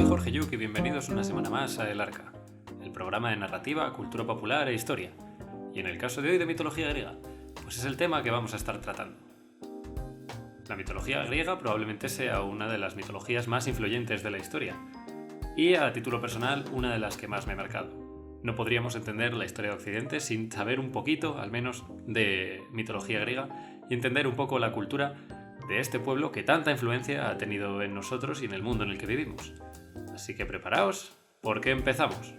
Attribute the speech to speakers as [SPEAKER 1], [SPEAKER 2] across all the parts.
[SPEAKER 1] soy Jorge Yuk y bienvenidos una semana más a El Arca, el programa de narrativa, cultura popular e historia. Y en el caso de hoy de mitología griega, pues es el tema que vamos a estar tratando. La mitología griega probablemente sea una de las mitologías más influyentes de la historia, y a título personal, una de las que más me ha marcado. No podríamos entender la historia de Occidente sin saber un poquito, al menos, de mitología griega y entender un poco la cultura de este pueblo que tanta influencia ha tenido en nosotros y en el mundo en el que vivimos. Así que preparaos, porque empezamos.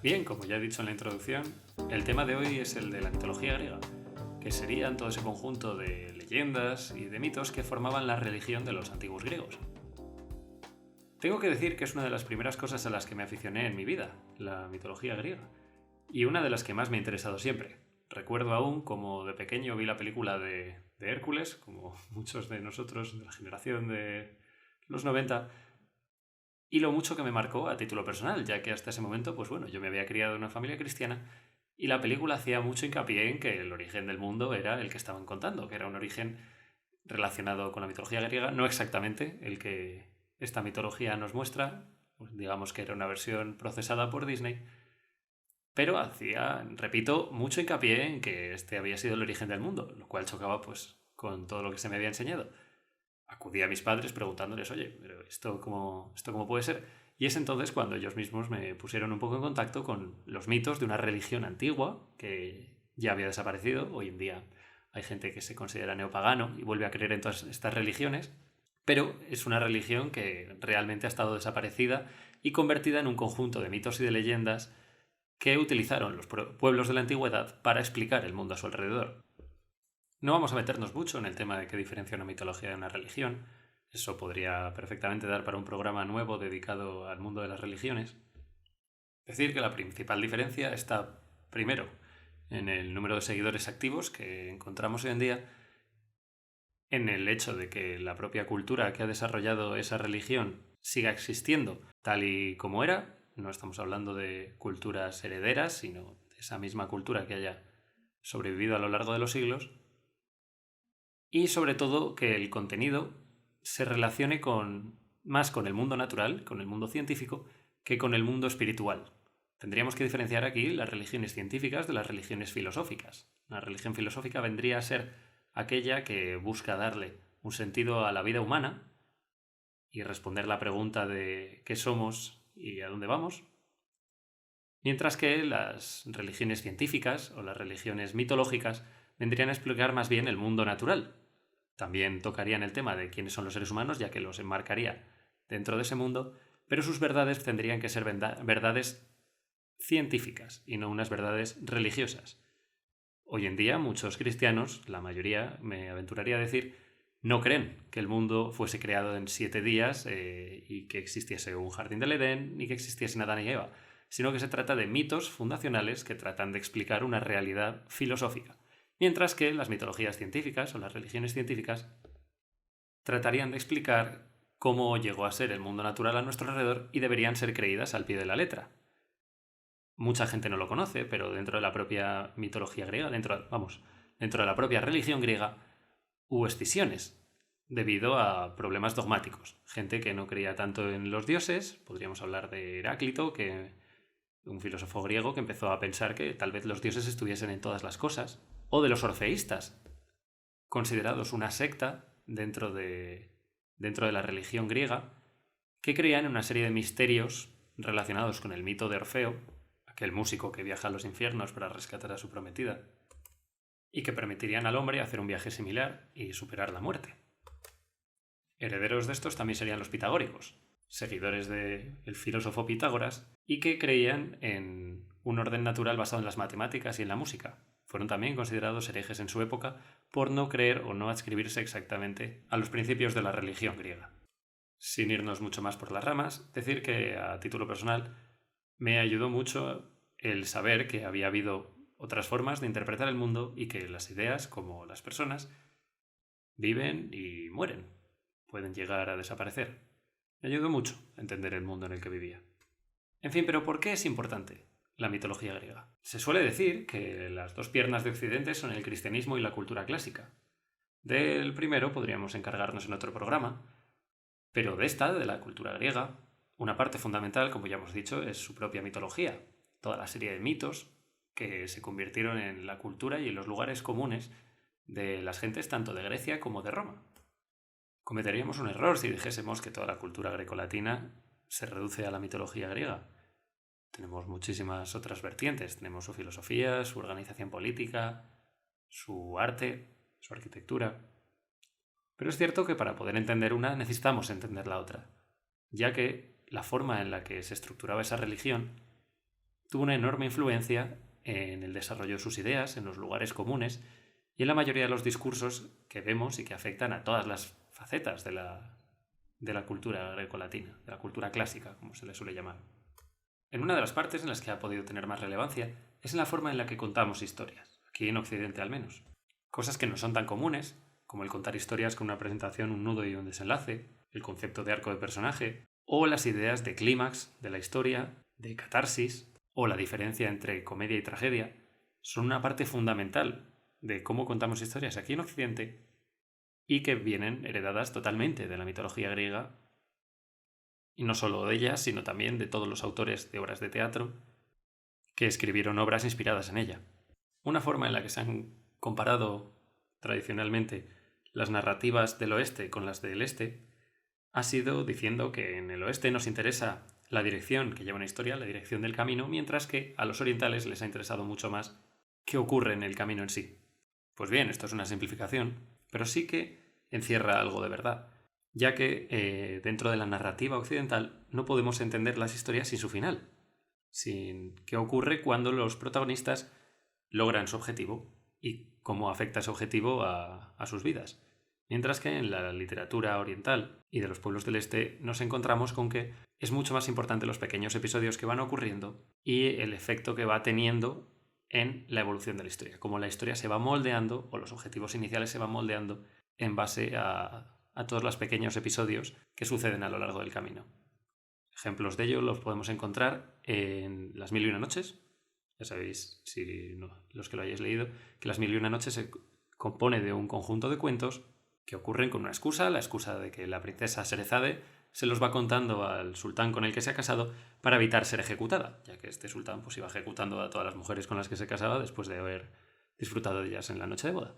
[SPEAKER 1] Bien, como ya he dicho en la introducción, el tema de hoy es el de la mitología griega, que serían todo ese conjunto de leyendas y de mitos que formaban la religión de los antiguos griegos. Tengo que decir que es una de las primeras cosas a las que me aficioné en mi vida, la mitología griega, y una de las que más me ha interesado siempre. Recuerdo aún como de pequeño vi la película de Hércules, como muchos de nosotros de la generación de los 90, y lo mucho que me marcó a título personal, ya que hasta ese momento, pues bueno, yo me había criado en una familia cristiana y la película hacía mucho hincapié en que el origen del mundo era el que estaban contando, que era un origen relacionado con la mitología griega, no exactamente el que esta mitología nos muestra, pues digamos que era una versión procesada por Disney, pero hacía, repito, mucho hincapié en que este había sido el origen del mundo, lo cual chocaba pues con todo lo que se me había enseñado. Acudí a mis padres preguntándoles, oye, pero ¿esto cómo puede ser? Y es entonces cuando ellos mismos me pusieron un poco en contacto con los mitos de una religión antigua que ya había desaparecido. Hoy en día hay gente que se considera neopagano y vuelve a creer en todas estas religiones, pero es una religión que realmente ha estado desaparecida y convertida en un conjunto de mitos y de leyendas que utilizaron los pueblos de la antigüedad para explicar el mundo a su alrededor. No vamos a meternos mucho en el tema de qué diferencia una mitología de una religión. Eso podría perfectamente dar para un programa nuevo dedicado al mundo de las religiones. Decir que la principal diferencia está, primero, en el número de seguidores activos que encontramos hoy en día, en el hecho de que la propia cultura que ha desarrollado esa religión siga existiendo tal y como era. No estamos hablando de culturas herederas, sino de esa misma cultura que haya sobrevivido a lo largo de los siglos. Y sobre todo que el contenido se relacione más con el mundo natural, con el mundo científico, que con el mundo espiritual. Tendríamos que diferenciar aquí las religiones científicas de las religiones filosóficas. Una religión filosófica vendría a ser aquella que busca darle un sentido a la vida humana y responder la pregunta de qué somos y a dónde vamos, mientras que las religiones científicas o las religiones mitológicas vendrían a explicar más bien el mundo natural. También tocarían el tema de quiénes son los seres humanos, ya que los enmarcaría dentro de ese mundo, pero sus verdades tendrían que ser verdades científicas y no unas verdades religiosas. Hoy en día muchos cristianos, la mayoría, me aventuraría a decir, no creen que el mundo fuese creado en 7 días y que existiese un jardín del Edén ni que existiesen Adán y Eva, sino que se trata de mitos fundacionales que tratan de explicar una realidad filosófica. Mientras que las mitologías científicas o las religiones científicas tratarían de explicar cómo llegó a ser el mundo natural a nuestro alrededor y deberían ser creídas al pie de la letra. Mucha gente no lo conoce, pero dentro de la propia mitología griega, dentro de la propia religión griega, hubo escisiones debido a problemas dogmáticos. Gente que no creía tanto en los dioses, podríamos hablar de Heráclito, un filósofo griego que empezó a pensar que tal vez los dioses estuviesen en todas las cosas, o de los orfeístas, considerados una secta dentro de la religión griega, que creían en una serie de misterios relacionados con el mito de Orfeo, aquel músico que viaja a los infiernos para rescatar a su prometida, y que permitirían al hombre hacer un viaje similar y superar la muerte. Herederos de estos también serían los pitagóricos, seguidores del filósofo Pitágoras, y que creían en un orden natural basado en las matemáticas y en la música. Fueron también considerados herejes en su época por no creer o no adscribirse exactamente a los principios de la religión griega. Sin irnos mucho más por las ramas, decir que a título personal me ayudó mucho el saber que había habido otras formas de interpretar el mundo y que las ideas, como las personas, viven y mueren. Pueden llegar a desaparecer. Me ayudó mucho a entender el mundo en el que vivía. En fin, pero ¿por qué es importante? la mitología griega. Se suele decir que las dos piernas de Occidente son el cristianismo y la cultura clásica. Del primero podríamos encargarnos en otro programa, pero de esta, de la cultura griega, una parte fundamental, como ya hemos dicho, es su propia mitología, toda la serie de mitos que se convirtieron en la cultura y en los lugares comunes de las gentes tanto de Grecia como de Roma. Cometeríamos un error si dijésemos que toda la cultura grecolatina se reduce a la mitología griega. Tenemos muchísimas otras vertientes. Tenemos su filosofía, su organización política, su arte, su arquitectura. Pero es cierto que para poder entender una necesitamos entender la otra, ya que la forma en la que se estructuraba esa religión tuvo una enorme influencia en el desarrollo de sus ideas, en los lugares comunes y en la mayoría de los discursos que vemos y que afectan a todas las facetas de la cultura grecolatina, de la cultura clásica, como se le suele llamar. En una de las partes en las que ha podido tener más relevancia es en la forma en la que contamos historias, aquí en Occidente al menos. Cosas que no son tan comunes, como el contar historias con una presentación, un nudo y un desenlace, el concepto de arco de personaje, o las ideas de clímax de la historia, de catarsis, o la diferencia entre comedia y tragedia, son una parte fundamental de cómo contamos historias aquí en Occidente y que vienen heredadas totalmente de la mitología griega, y no solo de ellas, sino también de todos los autores de obras de teatro que escribieron obras inspiradas en ella. Una forma en la que se han comparado tradicionalmente las narrativas del oeste con las del este ha sido diciendo que en el oeste nos interesa la dirección que lleva una historia, la dirección del camino, mientras que a los orientales les ha interesado mucho más qué ocurre en el camino en sí. Pues bien, esto es una simplificación, pero sí que encierra algo de verdad, ya que dentro de la narrativa occidental no podemos entender las historias sin su final, sin qué ocurre cuando los protagonistas logran su objetivo y cómo afecta ese objetivo a sus vidas. Mientras que en la literatura oriental y de los pueblos del este nos encontramos con que es mucho más importante los pequeños episodios que van ocurriendo y el efecto que va teniendo en la evolución de la historia, cómo la historia se va moldeando o los objetivos iniciales se van moldeando en base a todos los pequeños episodios que suceden a lo largo del camino. Ejemplos de ello los podemos encontrar en Las Mil y una Noches. Ya sabéis, si no, los que lo hayáis leído, que Las Mil y una Noches se compone de un conjunto de cuentos que ocurren con una excusa, la excusa de que la princesa Sherezade se los va contando al sultán con el que se ha casado para evitar ser ejecutada, ya que este sultán pues iba ejecutando a todas las mujeres con las que se casaba después de haber disfrutado de ellas en la noche de boda.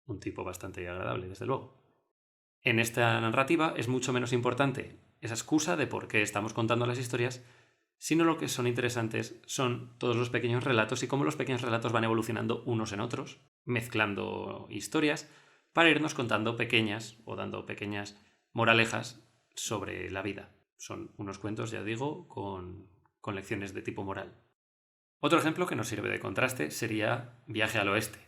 [SPEAKER 1] Un tipo bastante agradable, desde luego. En esta narrativa es mucho menos importante esa excusa de por qué estamos contando las historias, sino lo que son interesantes son todos los pequeños relatos y cómo los pequeños relatos van evolucionando unos en otros, mezclando historias para irnos contando pequeñas o dando pequeñas moralejas sobre la vida. Son unos cuentos, ya digo, con lecciones de tipo moral. Otro ejemplo que nos sirve de contraste sería Viaje al Oeste,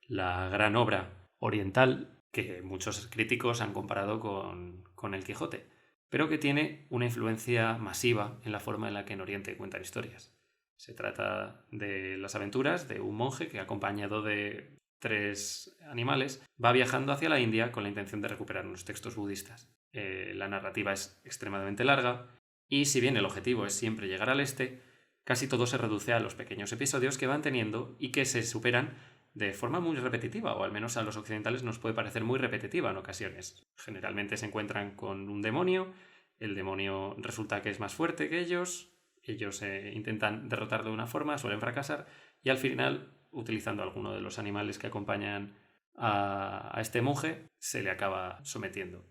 [SPEAKER 1] la gran obra oriental que muchos críticos han comparado con El Quijote, pero que tiene una influencia masiva en la forma en la que en Oriente cuentan historias. Se trata de las aventuras de un monje que, acompañado de 3 animales, va viajando hacia la India con la intención de recuperar unos textos budistas. La narrativa es extremadamente larga y, si bien el objetivo es siempre llegar al este, casi todo se reduce a los pequeños episodios que van teniendo y que se superan de forma muy repetitiva, o al menos a los occidentales nos puede parecer muy repetitiva en ocasiones. Generalmente se encuentran con un demonio, el demonio resulta que es más fuerte que ellos intentan derrotarlo de una forma, suelen fracasar, y al final, utilizando alguno de los animales que acompañan a este monje, se le acaba sometiendo.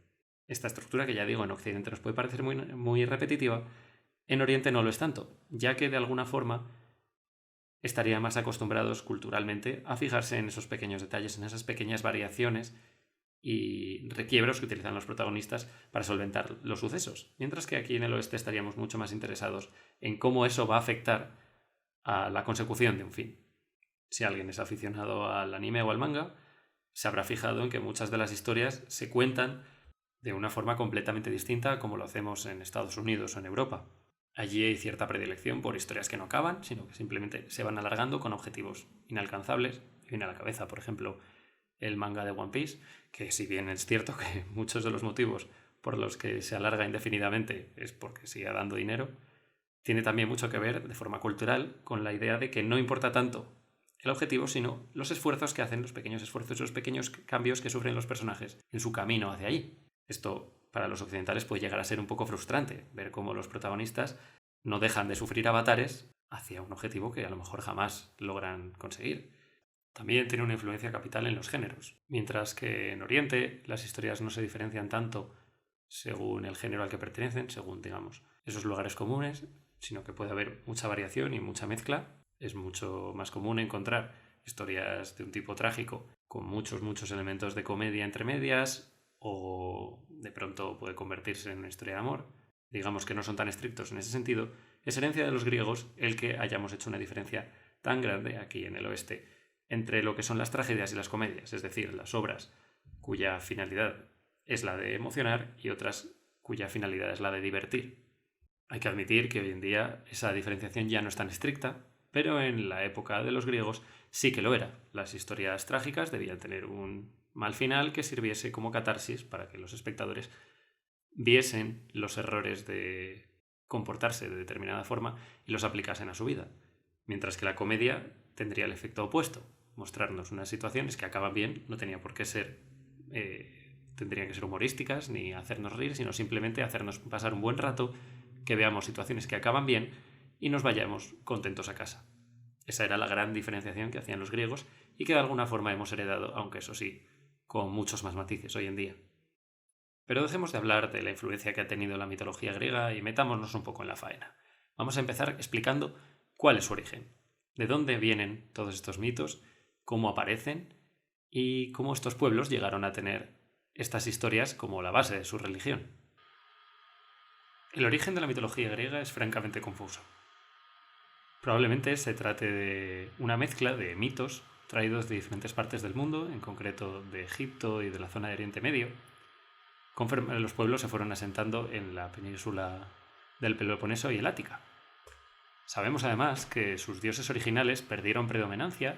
[SPEAKER 1] Esta estructura, que ya digo, en Occidente nos puede parecer muy, muy repetitiva, en Oriente no lo es tanto, ya que de alguna forma estarían más acostumbrados culturalmente a fijarse en esos pequeños detalles, en esas pequeñas variaciones y requiebros que utilizan los protagonistas para solventar los sucesos. Mientras que aquí en el oeste estaríamos mucho más interesados en cómo eso va a afectar a la consecución de un fin. Si alguien es aficionado al anime o al manga, se habrá fijado en que muchas de las historias se cuentan de una forma completamente distinta a como lo hacemos en Estados Unidos o en Europa. Allí hay cierta predilección por historias que no acaban, sino que simplemente se van alargando con objetivos inalcanzables. Me viene a la cabeza, por ejemplo, el manga de One Piece, que si bien es cierto que muchos de los motivos por los que se alarga indefinidamente es porque sigue dando dinero, Tiene también mucho que ver, de forma cultural, con la idea de que no importa tanto el objetivo, sino los esfuerzos que hacen, los pequeños esfuerzos, los pequeños cambios que sufren los personajes en su camino hacia ahí. Esto, para los occidentales, puede llegar a ser un poco frustrante, ver cómo los protagonistas no dejan de sufrir avatares hacia un objetivo que a lo mejor jamás logran conseguir. También tiene una influencia capital en los géneros. Mientras que en Oriente las historias no se diferencian tanto según el género al que pertenecen, según, digamos, esos lugares comunes, sino que puede haber mucha variación y mucha mezcla. Es mucho más común encontrar historias de un tipo trágico con muchos elementos de comedia entre medias, o de pronto puede convertirse en una historia de amor. Digamos que no son tan estrictos en ese sentido. Es herencia de los griegos el que hayamos hecho una diferencia tan grande aquí en el oeste entre lo que son las tragedias y las comedias, es decir, las obras cuya finalidad es la de emocionar y otras cuya finalidad es la de divertir. Hay que admitir que hoy en día esa diferenciación ya no es tan estricta, pero en la época de los griegos sí que lo era. Las historias trágicas debían tener un mal final que sirviese como catarsis para que los espectadores viesen los errores de comportarse de determinada forma y los aplicasen a su vida. Mientras que la comedia tendría el efecto opuesto, mostrarnos unas situaciones que acaban bien, no tenía por qué ser, tendrían que ser humorísticas ni hacernos reír, sino simplemente hacernos pasar un buen rato, que veamos situaciones que acaban bien y nos vayamos contentos a casa. Esa era la gran diferenciación que hacían los griegos y que de alguna forma hemos heredado, aunque eso sí, con muchos más matices hoy en día. Pero dejemos de hablar de la influencia que ha tenido la mitología griega y metámonos un poco en la faena. Vamos a empezar explicando cuál es su origen, de dónde vienen todos estos mitos, cómo aparecen y cómo estos pueblos llegaron a tener estas historias como la base de su religión. El origen de la mitología griega es francamente confuso. Probablemente se trate de una mezcla de mitos traídos de diferentes partes del mundo, en concreto de Egipto y de la zona de Oriente Medio, conforme los pueblos se fueron asentando en la península del Peloponeso y el Ática. Sabemos además que sus dioses originales perdieron predominancia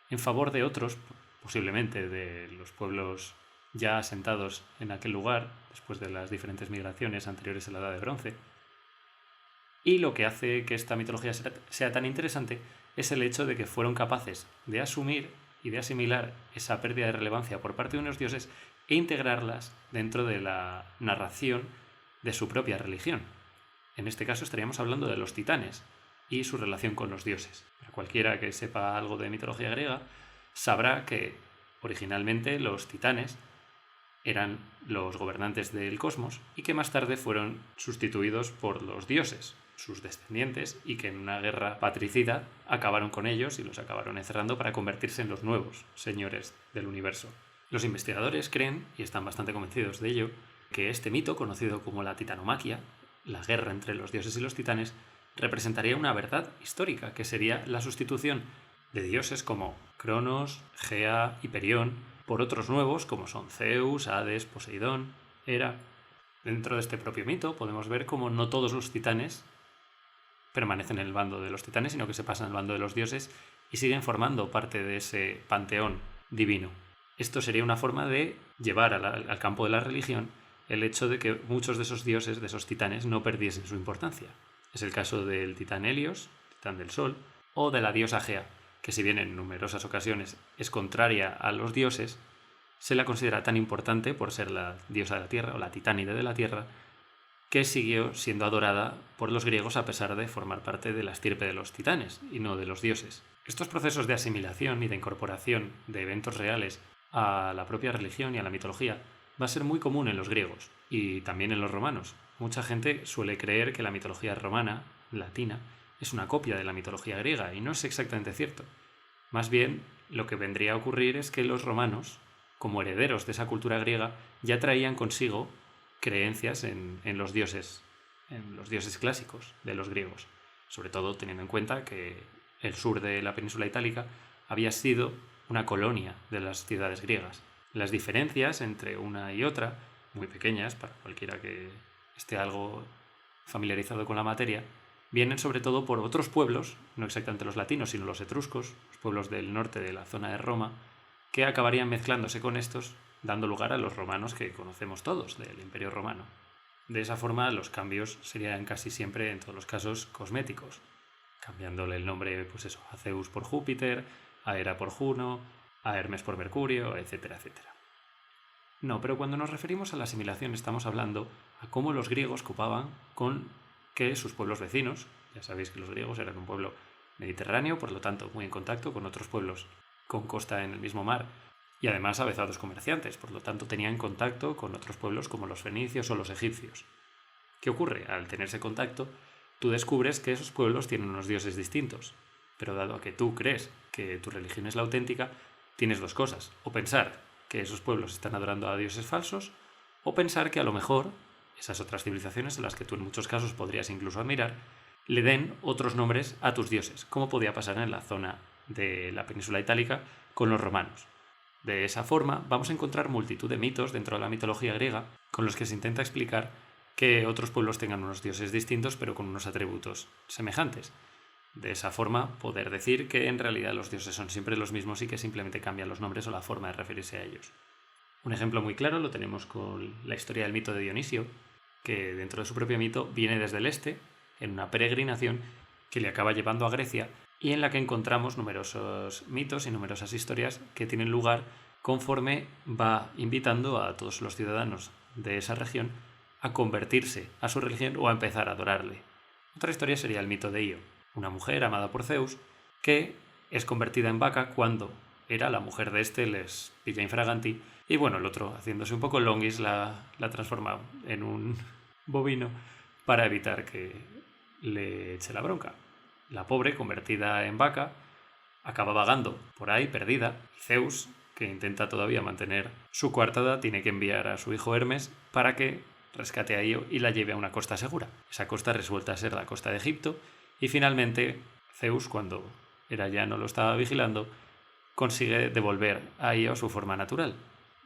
[SPEAKER 1] en favor de otros, posiblemente de los pueblos ya asentados en aquel lugar, después de las diferentes migraciones anteriores a la Edad de Bronce. Y lo que hace que esta mitología sea tan interesante es el hecho de que fueron capaces de asumir y de asimilar esa pérdida de relevancia por parte de unos dioses e integrarlas dentro de la narración de su propia religión. En este caso estaríamos hablando de los titanes y su relación con los dioses. Para cualquiera que sepa algo de mitología griega sabrá que originalmente los titanes eran los gobernantes del cosmos y que más tarde fueron sustituidos por los dioses, sus descendientes, y que en una guerra patricida acabaron con ellos y los acabaron encerrando para convertirse en los nuevos señores del universo. Los investigadores creen, y están bastante convencidos de ello, que este mito, conocido como la titanomaquia, la guerra entre los dioses y los titanes, representaría una verdad histórica, que sería la sustitución de dioses como Cronos, Gea y Perión por otros nuevos como son Zeus, Hades, Poseidón, Hera. Dentro de este propio mito podemos ver cómo no todos los titanes permanecen en el bando de los titanes, sino que se pasan al bando de los dioses y siguen formando parte de ese panteón divino. Esto sería una forma de llevar al campo de la religión el hecho de que muchos de esos dioses, de esos titanes, no perdiesen su importancia. Es el caso del titán Helios, titán del sol, o de la diosa Gea, que si bien en numerosas ocasiones es contraria a los dioses, se la considera tan importante por ser la diosa de la tierra o la titánide de la tierra, que siguió siendo adorada por los griegos a pesar de formar parte de la estirpe de los titanes y no de los dioses. Estos procesos de asimilación y de incorporación de eventos reales a la propia religión y a la mitología va a ser muy común en los griegos y también en los romanos. Mucha gente suele creer que la mitología romana, latina, es una copia de la mitología griega y no es exactamente cierto. Más bien, lo que vendría a ocurrir es que los romanos, como herederos de esa cultura griega, ya traían consigo creencias en los dioses clásicos de los griegos, sobre todo teniendo en cuenta que el sur de la península itálica había sido una colonia de las ciudades griegas. Las diferencias entre una y otra, muy pequeñas para cualquiera que esté algo familiarizado con la materia, vienen sobre todo por otros pueblos, no exactamente los latinos, sino los etruscos, los pueblos del norte de la zona de Roma, que acabarían mezclándose con estos, dando lugar a los romanos que conocemos todos del Imperio Romano. De esa forma, los cambios serían casi siempre, en todos los casos, cosméticos, cambiándole el nombre, pues eso, a Zeus por Júpiter, a Hera por Juno, a Hermes por Mercurio, etcétera, etcétera. No, pero cuando nos referimos a la asimilación estamos hablando a cómo los griegos copaban con que sus pueblos vecinos, ya sabéis que los griegos eran un pueblo mediterráneo, por lo tanto muy en contacto con otros pueblos con costa en el mismo mar y además avezados comerciantes, por lo tanto tenían contacto con otros pueblos como los fenicios o los egipcios. ¿Qué ocurre? Al tenerse contacto, tú descubres que esos pueblos tienen unos dioses distintos, pero dado a que tú crees que tu religión es la auténtica, tienes dos cosas: o pensar que esos pueblos están adorando a dioses falsos, o pensar que a lo mejor esas otras civilizaciones, en las que tú en muchos casos podrías incluso admirar, le den otros nombres a tus dioses, como podía pasar en la zona de la península itálica con los romanos. De esa forma vamos a encontrar multitud de mitos dentro de la mitología griega con los que se intenta explicar que otros pueblos tengan unos dioses distintos pero con unos atributos semejantes. De esa forma poder decir que en realidad los dioses son siempre los mismos y que simplemente cambian los nombres o la forma de referirse a ellos. Un ejemplo muy claro lo tenemos con la historia del mito de Dionisio, que dentro de su propio mito viene desde el este, en una peregrinación que le acaba llevando a Grecia y en la que encontramos numerosos mitos y numerosas historias que tienen lugar conforme va invitando a todos los ciudadanos de esa región a convertirse a su religión o a empezar a adorarle. Otra historia sería el mito de Io, una mujer amada por Zeus que es convertida en vaca cuando era la mujer de este, les pilla infraganti, y bueno, el otro, haciéndose un poco longis, la transforma en un bovino para evitar que le eche la bronca. La pobre, convertida en vaca, acaba vagando por ahí, perdida, y Zeus, que intenta todavía mantener su coartada, tiene que enviar a su hijo Hermes para que rescate a Io y la lleve a una costa segura. Esa costa resulta ser la costa de Egipto, y finalmente Zeus, cuando Hera ya no lo estaba vigilando, consigue devolver a Io a su forma natural.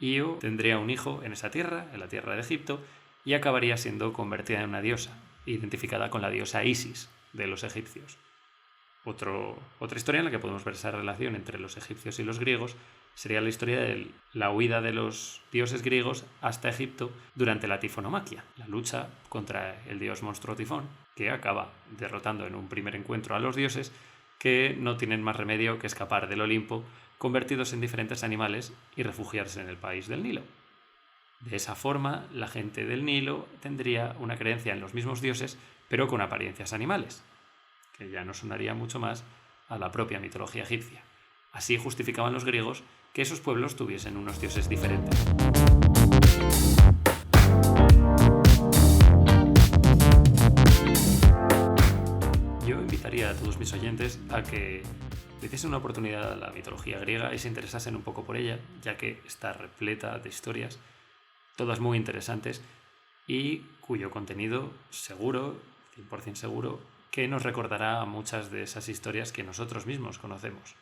[SPEAKER 1] Io tendría un hijo en esa tierra, en la tierra de Egipto, y acabaría siendo convertida en una diosa, identificada con la diosa Isis de los egipcios. Otra historia en la que podemos ver esa relación entre los egipcios y los griegos sería la historia de la huida de los dioses griegos hasta Egipto durante la tifonomaquia, la lucha contra el dios monstruo Tifón, que acaba derrotando en un primer encuentro a los dioses que no tienen más remedio que escapar del Olimpo, convertidos en diferentes animales y refugiarse en el país del Nilo. De esa forma, la gente del Nilo tendría una creencia en los mismos dioses, pero con apariencias animales, que ya nos sonaría mucho más a la propia mitología egipcia. Así justificaban los griegos que esos pueblos tuviesen unos dioses diferentes. Yo invitaría a todos mis oyentes a que le diesen una oportunidad a la mitología griega y se interesasen un poco por ella, ya que está repleta de historias, todas muy interesantes y cuyo contenido seguro, 100% seguro, que nos recordará a muchas de esas historias que nosotros mismos conocemos.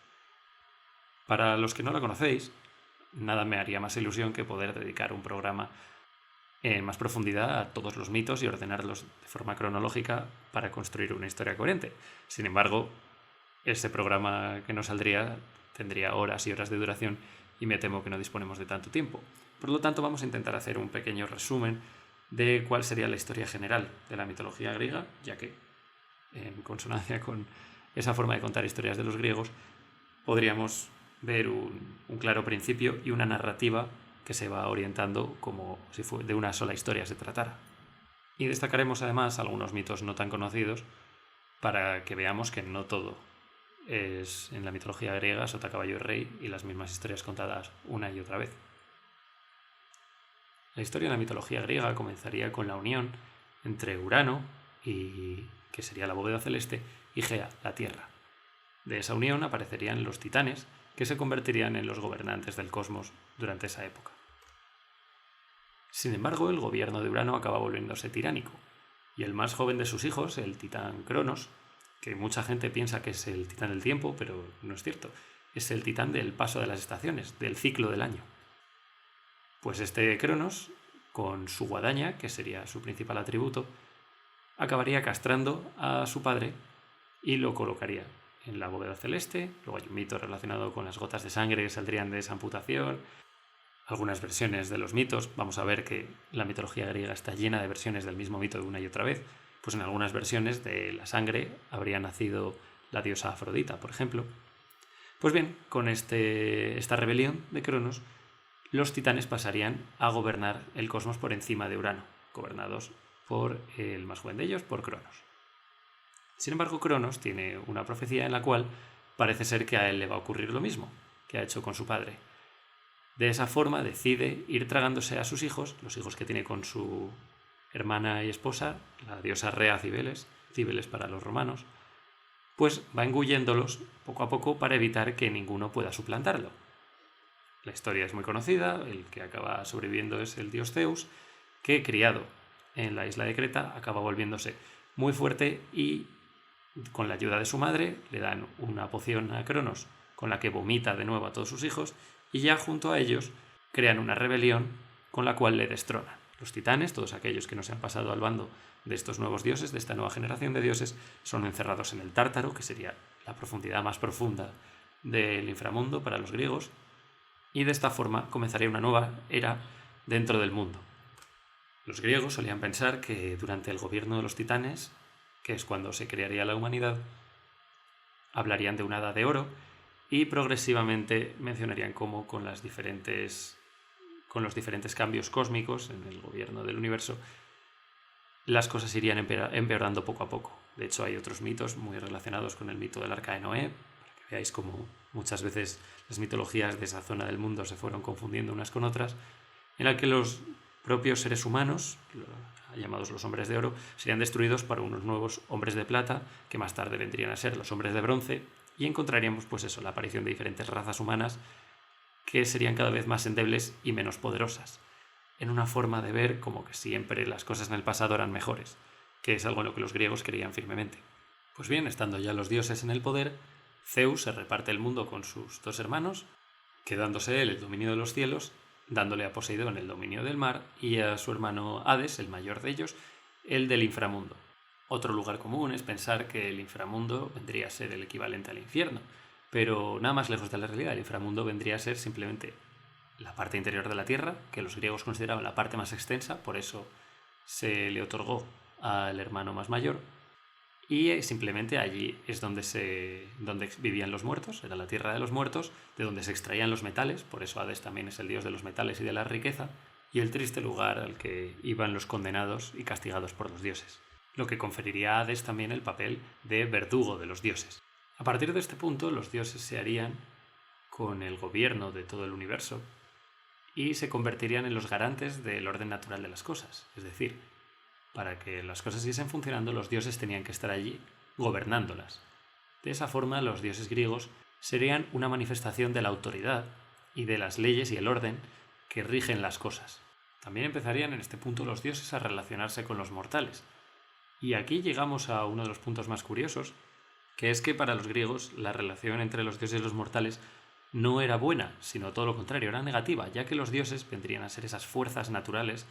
[SPEAKER 1] Para los que no la conocéis, nada me haría más ilusión que poder dedicar un programa en más profundidad a todos los mitos y ordenarlos de forma cronológica para construir una historia coherente. Sin embargo, ese programa que nos saldría tendría horas y horas de duración y me temo que no disponemos de tanto tiempo. Por lo tanto, vamos a intentar hacer un pequeño resumen de cuál sería la historia general de la mitología griega, ya que, en consonancia con esa forma de contar historias de los griegos, podríamos ver un claro principio y una narrativa que se va orientando como si de una sola historia se tratara. Y destacaremos además algunos mitos no tan conocidos para que veamos que no todo es en la mitología griega sota, caballo y rey y las mismas historias contadas una y otra vez. La historia de la mitología griega comenzaría con la unión entre Urano, que sería la bóveda celeste, y Gea, la tierra. De esa unión aparecerían los titanes, que se convertirían en los gobernantes del cosmos durante esa época. Sin embargo, el gobierno de Urano acaba volviéndose tiránico, y el más joven de sus hijos, el titán Cronos, que mucha gente piensa que es el titán del tiempo, pero no es cierto, es el titán del paso de las estaciones, del ciclo del año. Pues este Cronos, con su guadaña, que sería su principal atributo, acabaría castrando a su padre y lo colocaría en la bóveda celeste. Luego hay un mito relacionado con las gotas de sangre que saldrían de esa amputación. algunas versiones de los mitos. Vamos a ver que la mitología griega está llena de versiones del mismo mito de una y otra vez. Pues en algunas versiones de la sangre habría nacido la diosa Afrodita, por ejemplo. Pues bien, con esta rebelión de Cronos, los titanes pasarían a gobernar el cosmos por encima de Urano, gobernados por el más joven de ellos, por Cronos. Sin embargo, Cronos tiene una profecía en la cual parece ser que a él le va a ocurrir lo mismo que ha hecho con su padre. De esa forma decide ir tragándose a sus hijos, los hijos que tiene con su hermana y esposa, la diosa Rea Cibeles, Cibeles para los romanos, pues va engulléndolos poco a poco para evitar que ninguno pueda suplantarlo. La historia es muy conocida, el que acaba sobreviviendo es el dios Zeus, que criado en la isla de Creta acaba volviéndose muy fuerte y con la ayuda de su madre le dan una poción a Cronos con la que vomita de nuevo a todos sus hijos y ya junto a ellos crean una rebelión con la cual le destronan. Los titanes, todos aquellos que no se han pasado al bando de estos nuevos dioses, de esta nueva generación de dioses, son encerrados en el Tártaro, que sería la profundidad más profunda del inframundo para los griegos, y de esta forma comenzaría una nueva era dentro del mundo. Los griegos solían pensar que durante el gobierno de los titanes, que es cuando se crearía la humanidad, hablarían de una edad de oro y progresivamente mencionarían cómo con los diferentes cambios cósmicos en el gobierno del universo, las cosas irían empeorando poco a poco. De hecho, hay otros mitos muy relacionados con el mito del Arca de Noé, para que veáis cómo muchas veces las mitologías de esa zona del mundo se fueron confundiendo unas con otras, en la que los propios seres humanos, llamados los hombres de oro, serían destruidos por unos nuevos hombres de plata, que más tarde vendrían a ser los hombres de bronce, y encontraríamos pues eso, la aparición de diferentes razas humanas que serían cada vez más endebles y menos poderosas, en una forma de ver como que siempre las cosas en el pasado eran mejores, que es algo en lo que los griegos creían firmemente. Pues bien, estando ya los dioses en el poder, Zeus se reparte el mundo con sus dos hermanos, quedándose él el dominio de los cielos, dándole a Poseidón el dominio del mar y a su hermano Hades, el mayor de ellos, el del inframundo. Otro lugar común es pensar que el inframundo vendría a ser el equivalente al infierno, pero nada más lejos de la realidad. El inframundo vendría a ser simplemente la parte interior de la Tierra, que los griegos consideraban la parte más extensa, por eso se le otorgó al hermano más mayor, y simplemente allí es donde vivían los muertos, era la tierra de los muertos, de donde se extraían los metales, por eso Hades también es el dios de los metales y de la riqueza, y el triste lugar al que iban los condenados y castigados por los dioses, lo que conferiría a Hades también el papel de verdugo de los dioses. A partir de este punto, los dioses se harían con el gobierno de todo el universo y se convertirían en los garantes del orden natural de las cosas, es decir, para que las cosas siguiesen funcionando, los dioses tenían que estar allí gobernándolas. De esa forma, los dioses griegos serían una manifestación de la autoridad y de las leyes y el orden que rigen las cosas. También empezarían en este punto los dioses a relacionarse con los mortales. Y aquí llegamos a uno de los puntos más curiosos, que es que para los griegos la relación entre los dioses y los mortales no era buena, sino todo lo contrario, era negativa, ya que los dioses vendrían a ser esas fuerzas naturales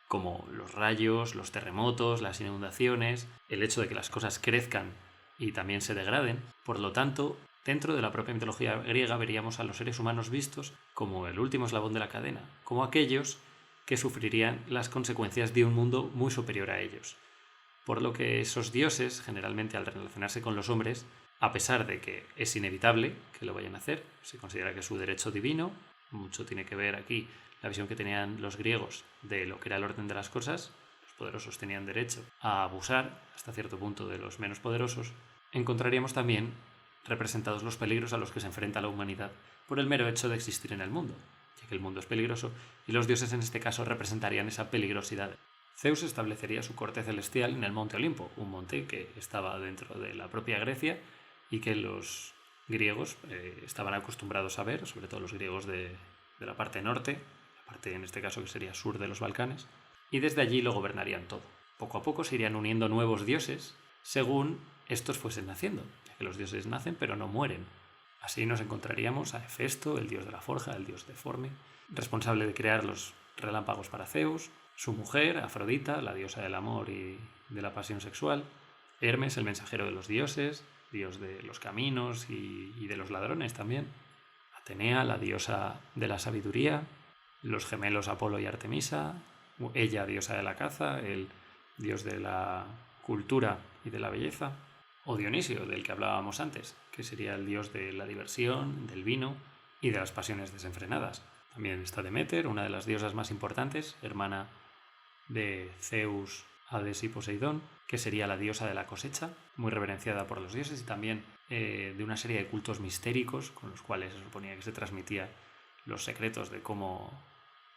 [SPEAKER 1] como los rayos, los terremotos, las inundaciones, el hecho de que las cosas crezcan y también se degraden. Por lo tanto, dentro de la propia mitología griega veríamos a los seres humanos vistos como el último eslabón de la cadena, como aquellos que sufrirían las consecuencias de un mundo muy superior a ellos. Por lo que esos dioses, generalmente al relacionarse con los hombres, a pesar de que es inevitable que lo vayan a hacer, se considera que es su derecho divino, mucho tiene que ver aquí la visión que tenían los griegos de lo que era el orden de las cosas, los poderosos tenían derecho a abusar hasta cierto punto de los menos poderosos, encontraríamos también representados los peligros a los que se enfrenta la humanidad por el mero hecho de existir en el mundo, ya que el mundo es peligroso y los dioses en este caso representarían esa peligrosidad. Zeus establecería su corte celestial en el monte Olimpo, un monte que estaba dentro de la propia Grecia y que los griegos estaban acostumbrados a ver, sobre todo los griegos de la parte norte, la parte en este caso que sería sur de los Balcanes, y desde allí lo gobernarían todo. Poco a poco se irían uniendo nuevos dioses según estos fuesen naciendo, ya que los dioses nacen pero no mueren. Así nos encontraríamos a Hefesto, el dios de la forja, el dios deforme, responsable de crear los relámpagos para Zeus, su mujer, Afrodita, la diosa del amor y de la pasión sexual, Hermes, el mensajero de los dioses, dios de los caminos y de los ladrones también, Atenea, la diosa de la sabiduría, los gemelos Apolo y Artemisa, ella diosa de la caza, el dios de la cultura y de la belleza, o Dionisio, del que hablábamos antes, que sería el dios de la diversión, del vino y de las pasiones desenfrenadas. También está Deméter, una de las diosas más importantes, hermana de Zeus, Hades y Poseidón, que sería la diosa de la cosecha, muy reverenciada por los dioses, y también de una serie de cultos mistéricos con los cuales se suponía que se transmitía los secretos de cómo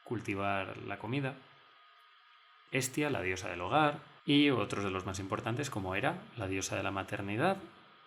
[SPEAKER 1] cultivar la comida. Hestia, la diosa del hogar, y otros de los más importantes como Hera, la diosa de la maternidad,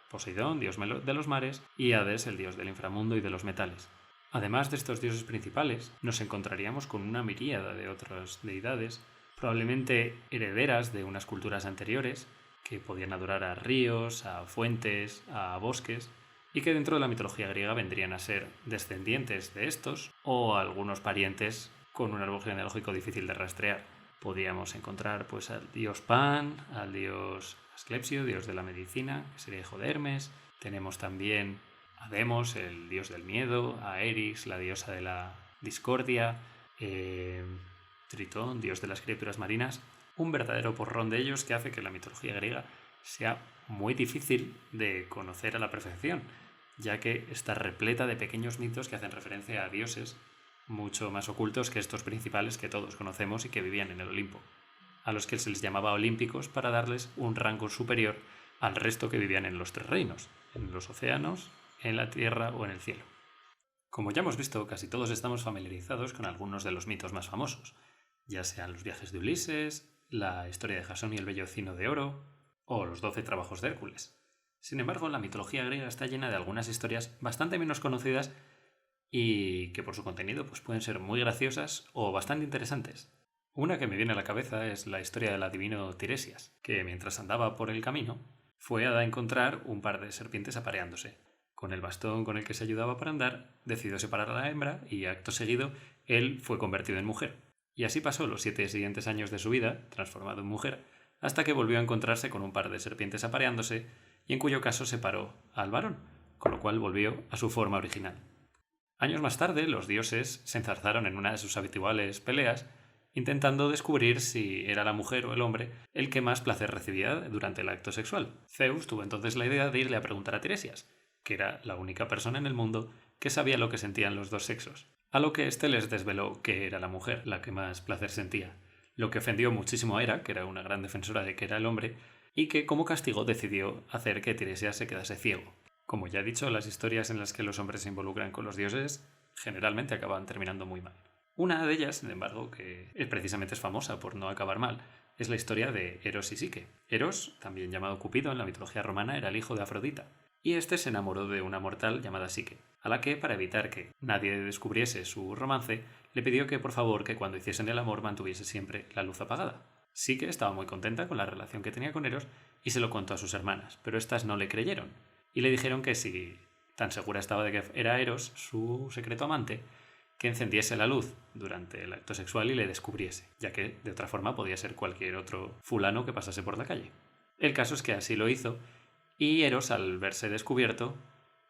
[SPEAKER 1] Poseidón, dios de los mares, y Hades, el dios del inframundo y de los metales. Además de estos dioses principales, nos encontraríamos con una miríada de otras deidades, probablemente herederas de unas culturas anteriores, que podían adorar a ríos, a fuentes, a bosques, y que dentro de la mitología griega vendrían a ser descendientes de estos o algunos parientes con un árbol genealógico difícil de rastrear. Podíamos encontrar pues al dios Pan, al dios Asclepio, dios de la medicina, que sería hijo de Hermes. Tenemos también a Demos, el dios del miedo, a Eris, la diosa de la discordia, Tritón, dios de las criaturas marinas. Un verdadero porrón de ellos que hace que la mitología griega sea muy difícil de conocer a la perfección, ya que está repleta de pequeños mitos que hacen referencia a dioses mucho más ocultos que estos principales que todos conocemos y que vivían en el Olimpo, a los que se les llamaba olímpicos para darles un rango superior al resto que vivían en los tres reinos, en los océanos, en la tierra o en el cielo. Como ya hemos visto, casi todos estamos familiarizados con algunos de los mitos más famosos, ya sean los viajes de Ulises, la historia de Jasón y el vellocino de oro, o los 12 trabajos de Hércules. Sin embargo, la mitología griega está llena de algunas historias bastante menos conocidas y que por su contenido pues pueden ser muy graciosas o bastante interesantes. Una que me viene a la cabeza es la historia del adivino Tiresias, que mientras andaba por el camino fue a encontrar un par de serpientes apareándose. Con el bastón con el que se ayudaba para andar, decidió separar a la hembra y acto seguido él fue convertido en mujer. Y así pasó los 7 siguientes años de su vida, transformado en mujer, hasta que volvió a encontrarse con un par de serpientes apareándose y en cuyo caso separó al varón, con lo cual volvió a su forma original. Años más tarde, los dioses se enzarzaron en una de sus habituales peleas, intentando descubrir si era la mujer o el hombre el que más placer recibía durante el acto sexual. Zeus tuvo entonces la idea de irle a preguntar a Tiresias, que era la única persona en el mundo que sabía lo que sentían los dos sexos, a lo que éste les desveló que era la mujer la que más placer sentía, lo que ofendió muchísimo a Hera, que era una gran defensora de que era el hombre, y que como castigo decidió hacer que Tiresias se quedase ciego. Como ya he dicho, las historias en las que los hombres se involucran con los dioses generalmente acaban terminando muy mal. Una de ellas, sin embargo, que precisamente es famosa por no acabar mal, es la historia de Eros y Psique. Eros, también llamado Cupido en la mitología romana, era el hijo de Afrodita, y este se enamoró de una mortal llamada Psique, a la que, para evitar que nadie descubriese su romance, le pidió que por favor que cuando hiciesen el amor mantuviese siempre la luz apagada. Psique estaba muy contenta con la relación que tenía con Eros y se lo contó a sus hermanas, pero éstas no le creyeron y le dijeron que si tan segura estaba de que era Eros, su secreto amante, que encendiese la luz durante el acto sexual y le descubriese, ya que de otra forma podía ser cualquier otro fulano que pasase por la calle. El caso es que así lo hizo, y Eros, al verse descubierto,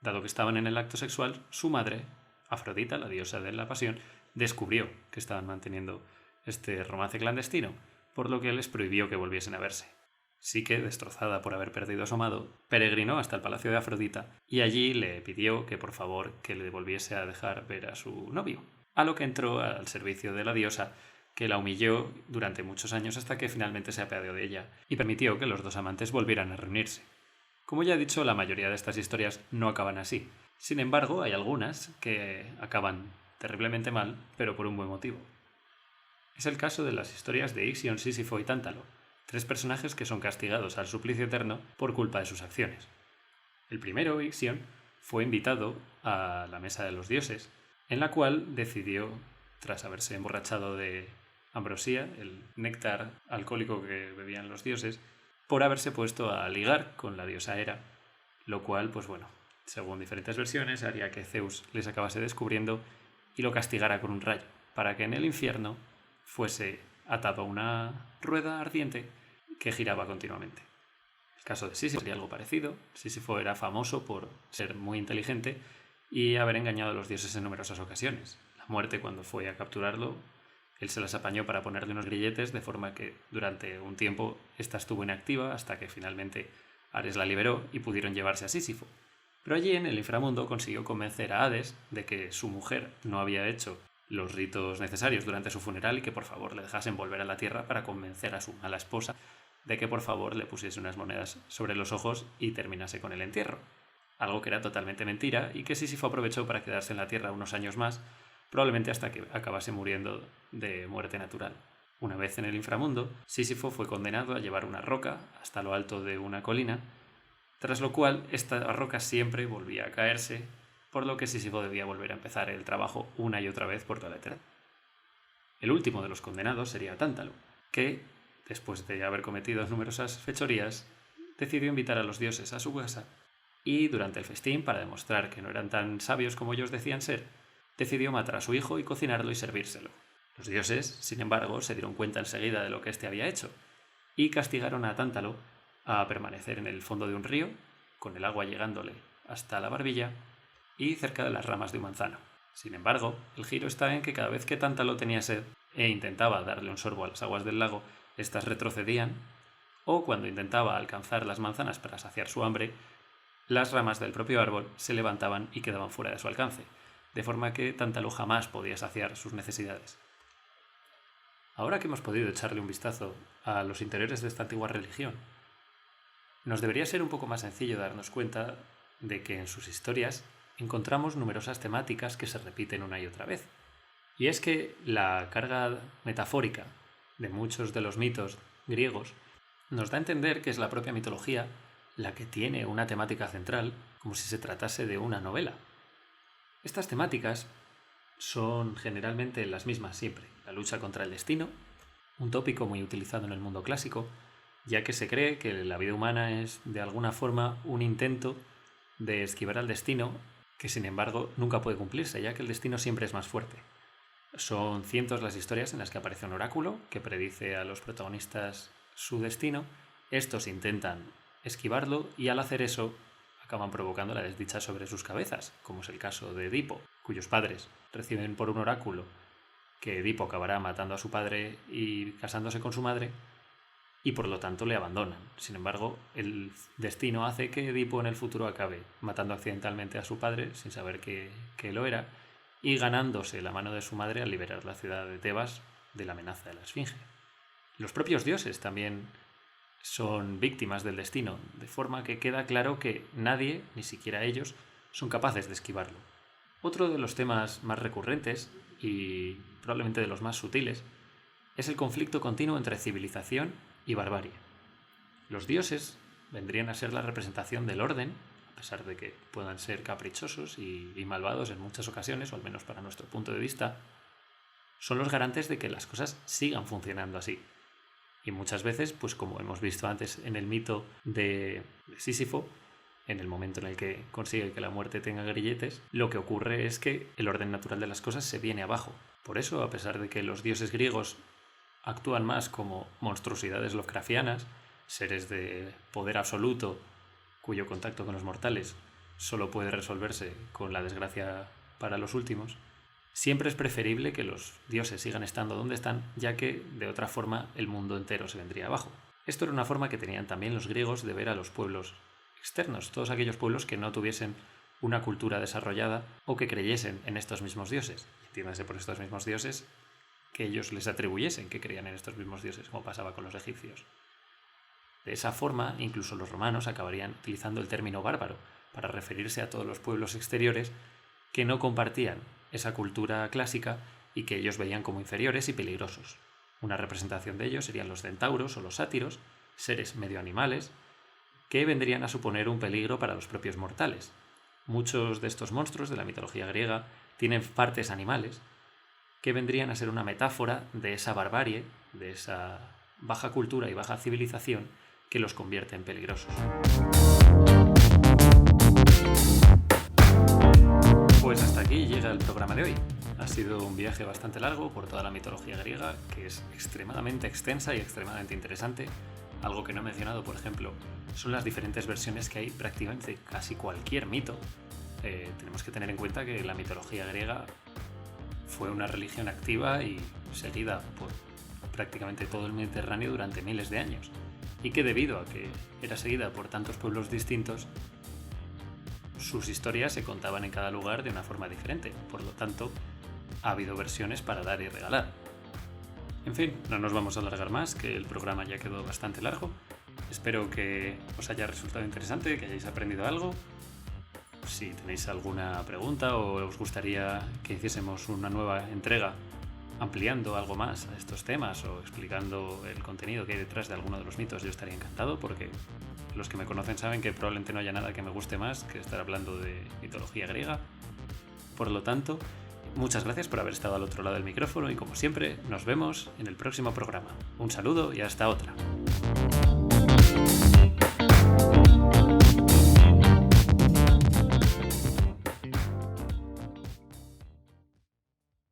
[SPEAKER 1] dado que estaban en el acto sexual, su madre, Afrodita, la diosa de la pasión, descubrió que estaban manteniendo este romance clandestino, por lo que les prohibió que volviesen a verse. Psique, destrozada por haber perdido a su amado, peregrinó hasta el palacio de Afrodita y allí le pidió que por favor que le volviese a dejar ver a su novio, a lo que entró al servicio de la diosa, que la humilló durante muchos años hasta que finalmente se apiadó de ella y permitió que los dos amantes volvieran a reunirse. Como ya he dicho, la mayoría de estas historias no acaban así. Sin embargo, hay algunas que acaban terriblemente mal, pero por un buen motivo. Es el caso de las historias de Ixion, Sísifo y Tántalo, 3 personajes que son castigados al suplicio eterno por culpa de sus acciones. El primero, Ixion, fue invitado a la mesa de los dioses, en la cual decidió, tras haberse emborrachado de ambrosía, el néctar alcohólico que bebían los dioses, por haberse puesto a ligar con la diosa Hera, lo cual, pues bueno, según diferentes versiones, haría que Zeus les acabase descubriendo y lo castigara con un rayo, para que en el infierno fuese atado a una rueda ardiente que giraba continuamente. El caso de Sísifo sería algo parecido. Sísifo era famoso por ser muy inteligente y haber engañado a los dioses en numerosas ocasiones. La muerte, cuando fue a capturarlo, él se las apañó para ponerle unos grilletes, de forma que durante un tiempo ésta estuvo inactiva hasta que finalmente Ares la liberó y pudieron llevarse a Sísifo. Pero allí en el inframundo consiguió convencer a Hades de que su mujer no había hecho los ritos necesarios durante su funeral y que por favor le dejasen volver a la tierra para convencer a su mala esposa de que por favor le pusiese unas monedas sobre los ojos y terminase con el entierro. Algo que era totalmente mentira y que Sísifo aprovechó para quedarse en la tierra unos años más, probablemente hasta que acabase muriendo de muerte natural. Una vez en el inframundo, Sísifo fue condenado a llevar una roca hasta lo alto de una colina, tras lo cual esta roca siempre volvía a caerse, por lo que Sísifo debía volver a empezar el trabajo una y otra vez por toda la eternidad. El último de los condenados sería Tántalo, que, después de haber cometido numerosas fechorías, decidió invitar a los dioses a su casa y, durante el festín, para demostrar que no eran tan sabios como ellos decían ser, decidió matar a su hijo y cocinarlo y servírselo. Los dioses, sin embargo, se dieron cuenta enseguida de lo que éste había hecho y castigaron a Tántalo a permanecer en el fondo de un río, con el agua llegándole hasta la barbilla y cerca de las ramas de un manzano. Sin embargo, el giro está en que cada vez que Tántalo tenía sed e intentaba darle un sorbo a las aguas del lago, éstas retrocedían, o cuando intentaba alcanzar las manzanas para saciar su hambre, las ramas del propio árbol se levantaban y quedaban fuera de su alcance, de forma que Tántalo jamás podía saciar sus necesidades. Ahora que hemos podido echarle un vistazo a los interiores de esta antigua religión, nos debería ser un poco más sencillo darnos cuenta de que en sus historias encontramos numerosas temáticas que se repiten una y otra vez. Y es que la carga metafórica de muchos de los mitos griegos nos da a entender que es la propia mitología la que tiene una temática central, como si se tratase de una novela. Estas temáticas son generalmente las mismas siempre: la lucha contra el destino, un tópico muy utilizado en el mundo clásico, ya que se cree que la vida humana es de alguna forma un intento de esquivar al destino, que sin embargo nunca puede cumplirse, ya que el destino siempre es más fuerte. Son cientos las historias en las que aparece un oráculo que predice a los protagonistas su destino. Estos intentan esquivarlo y al hacer eso acaban provocando la desdicha sobre sus cabezas, como es el caso de Edipo, cuyos padres reciben por un oráculo que Edipo acabará matando a su padre y casándose con su madre, y por lo tanto le abandonan. Sin embargo, el destino hace que Edipo en el futuro acabe matando accidentalmente a su padre sin saber que lo era, y ganándose la mano de su madre al liberar la ciudad de Tebas de la amenaza de la Esfinge. Los propios dioses también son víctimas del destino, de forma que queda claro que nadie, ni siquiera ellos, son capaces de esquivarlo. Otro de los temas más recurrentes, y probablemente de los más sutiles, es el conflicto continuo entre civilización y barbarie. Los dioses vendrían a ser la representación del orden, a pesar de que puedan ser caprichosos y malvados en muchas ocasiones, o al menos para nuestro punto de vista. Son los garantes de que las cosas sigan funcionando así. Y muchas veces, pues como hemos visto antes en el mito de Sísifo, en el momento en el que consigue que la muerte tenga grilletes, lo que ocurre es que el orden natural de las cosas se viene abajo. Por eso, a pesar de que los dioses griegos actúan más como monstruosidades lovecraftianas, seres de poder absoluto cuyo contacto con los mortales solo puede resolverse con la desgracia para los últimos, siempre es preferible que los dioses sigan estando donde están, ya que de otra forma el mundo entero se vendría abajo. Esto era una forma que tenían también los griegos de ver a los pueblos externos, todos aquellos pueblos que no tuviesen una cultura desarrollada o que creyesen en estos mismos dioses. Entiéndase por estos mismos dioses que ellos les atribuyesen que creían en estos mismos dioses, como pasaba con los egipcios. De esa forma, incluso los romanos acabarían utilizando el término bárbaro para referirse a todos los pueblos exteriores que no compartían esa cultura clásica y que ellos veían como inferiores y peligrosos. Una representación de ellos serían los centauros o los sátiros, seres medio animales, que vendrían a suponer un peligro para los propios mortales. Muchos de estos monstruos de la mitología griega tienen partes animales que vendrían a ser una metáfora de esa barbarie, de esa baja cultura y baja civilización que los convierte en peligrosos. Pues hasta aquí llega el programa de hoy. Ha sido un viaje bastante largo por toda la mitología griega, que es extremadamente extensa y extremadamente interesante. Algo que no he mencionado, por ejemplo, son las diferentes versiones que hay prácticamente casi cualquier mito, tenemos que tener en cuenta que la mitología griega fue una religión activa y seguida por prácticamente todo el Mediterráneo durante miles de años, y que debido a que era seguida por tantos pueblos distintos, sus historias se contaban en cada lugar de una forma diferente. Por lo tanto, ha habido versiones para dar y regalar. En fin, no nos vamos a alargar más, que el programa ya quedó bastante largo. Espero que os haya resultado interesante, que hayáis aprendido algo. Si tenéis alguna pregunta o os gustaría que hiciésemos una nueva entrega ampliando algo más a estos temas o explicando el contenido que hay detrás de alguno de los mitos, yo estaría encantado, porque los que me conocen saben que probablemente no haya nada que me guste más que estar hablando de mitología griega. Por lo tanto, muchas gracias por haber estado al otro lado del micrófono y, como siempre, nos vemos en el próximo programa. Un saludo y hasta otra.